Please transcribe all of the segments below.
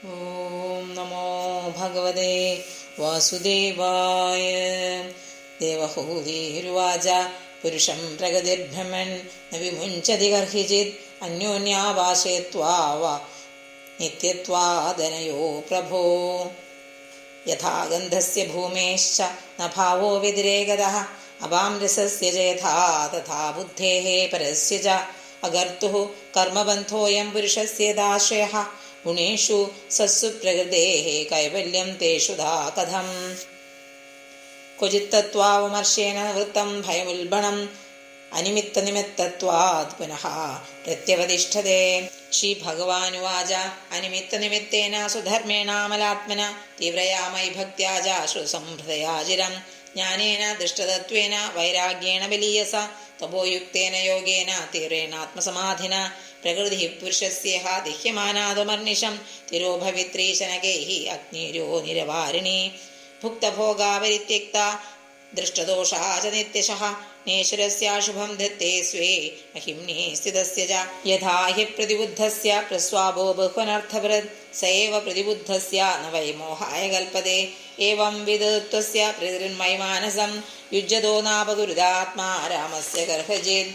ഓം നമോ ഭഗവതേ വാസുദേവായ. ദേവഹൂതിരുവാച പുരുഷം പ്രഗതിർഭ്രമൻ ന വിമുഞ്ചതി കർഹിചിത് അന്യോന്യാവാശയത്വാവ നിത്യത്വാദനയോ പ്രഭോ. യഥാ ഗന്ധസ്യ ഭൂമേശ്ച ന ഭാവോ വ്യതിരേകതഃ അപാം രസസ്യ ച യഥാ തഥാ ബുദ്ധേഃ പരസ്യ ച അകർത്തുഃ കർമ്മബന്ധോऽയം പുരുഷസ്യ യഥാശ്രയഃ ഗുണേഷു സസ്സു പ്രകൃതേഃ കൈവല്യം തേഷു ധാ കഥം. ക്വചിത്തത്വാവമർശേന വൃത്തം ഭയമുൽബണം അനിമിത്തനിമിത്തത്വാത് പുനഃ പ്രത്യവതിഷ്ഠതേ. ശ്രീഭഗവാനുവാച അനിമിത്തനിമിത്തേന സ്വധർമ്മേണാമലാത്മന തീവ്രയാ മയി ഭക്ത്യാ ച സംഹൃതയാ ചിരം ജ്ഞാനേന ദൃഷ്ടതത്വേന വൈരാഗ്യേണ ബലീയസ തപോയുക്തേന യോഗേന തീവ്രേണാത്മസമാധിന പ്രകൃതി പുരുഷസ്യേഹ ദിഹ്യമാനാതുമർനിശം തിരോഭവിത്രീ ശനകൈഃ അഗ്നിരോ നിരവാരിണി ഭുക്തഭോഗാപരിത്യക്ത ദൃഷ്ടദോഷാ ച നിത്യശഃ നേശ്വരസ്യാശുഭം ധത്തെ സ്വേ മഹിംനീ സ്ഥിതസ്യ ച. യഥാ ഹി പ്രതിബുദ്ധസ്യ പ്രസ്വാബോ ബഹുനർത്ഥഭൃത് സ ഏവ പ്രതിബുദ്ധസ്യ ന വൈ മോഹായ കൽപ്പതേ. ഏവം വിദുത്വസ്യ പ്രതിർമയി മാനസം യുജ്യതോ നാപകുരുതാത്മാ രാമസ്യ ഗർഹചേത്.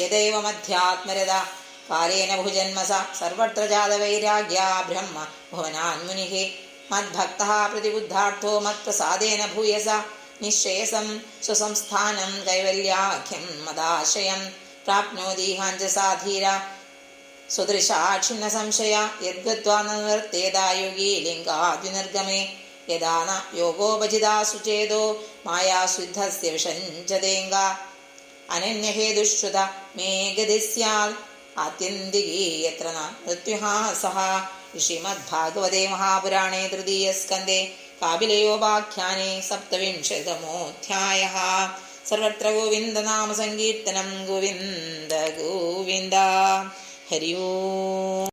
യദൈവമധ്യാത്മരത കാലേന ഭുജന്മസ സർവത്ര ജാതവൈരാഗ്യാ ബ്രഹ്മ ഭുവനാന്മുനിഃ മദ്ഭക്തഃ പ്രതിബുദ്ധാർത്ഥോ മത്പ്രസാദേന ഭൂയസ നിശ്ചേസം സ്വസംസ്ഥാനം കൈവല്യാഖ്യം മദാശ്രയം പ്രാപ്നോതിഹാഞ്ചസാ ധീര സ്വദൃശാക്ഷിന്ന സംശയ യദ്ഗത്വാ ന നിവർത്തേതാ യോഗീ ലിംഗാദ്വിനിർഗമേ. യദാ ന യോഗോപചിതാ സുചേതോ മായാസുദ്ധസ്യ വിഷഞ്ചതേംഗ അനന്യഹേതുശ്രുത മേ ഗതി സ്യാൽ ആത്യന്തികീ യത്ര ന മൃത്യുഹാസഃ. ശ്രീമദ്ഭാഗവതേ മഹാപുരാണേ തൃതീയസ്കന്ധേ കാപിലയോപാഖ്യാനേ സപ്തവിംശതമോऽധ്യായഃ. സർവത്ര ഗോവിന്ദനാമസങ്കീർത്തനം. ഗോവിന്ദ ഗോവിന്ദ. ഹരി ഓം.